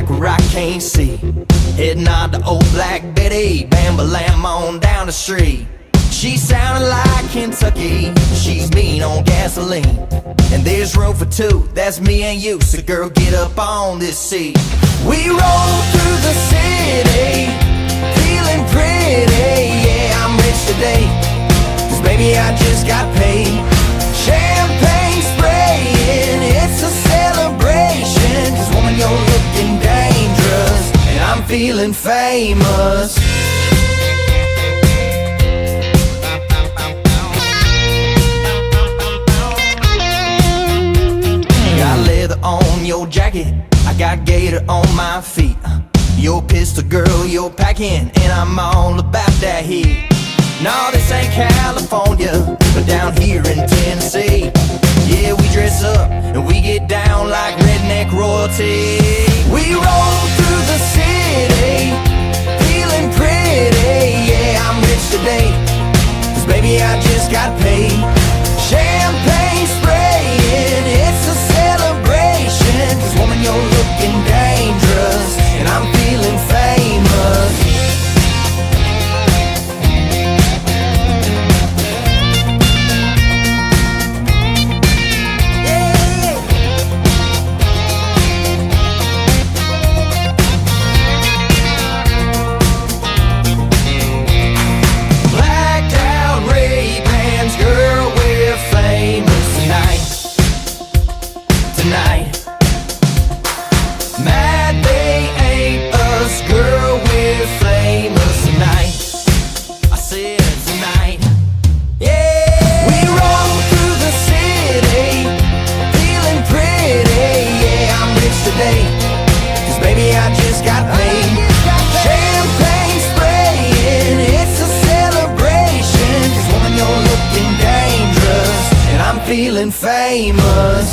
back where I can't see. Heading out to old Black Betty, bam-ba-lam on down the street. She sounded like Kentucky, she's mean on gasoline. And there's room for two, that's me and you, so girl get up on this seat. We roll through the city, feeling pretty, yeah I'm rich today, cause baby I just got paid. Champagne spraying, it's a celebration, cause woman you're looking dangerous, and I'm feeling famous. Got leather on your jacket, I got gator on my feet. Your pistol girl, you're packing, and I'm all about that heat. No, this ain't California, but down here in Tennessee, yeah, we dress up and we get down like redneck royalty. We roll through the city, feeling pretty, yeah, I'm rich today, cause baby I just got paid. Champagne spraying, it's a celebration, cause woman you're looking dangerous, and I'm feeling famous. Feeling famous.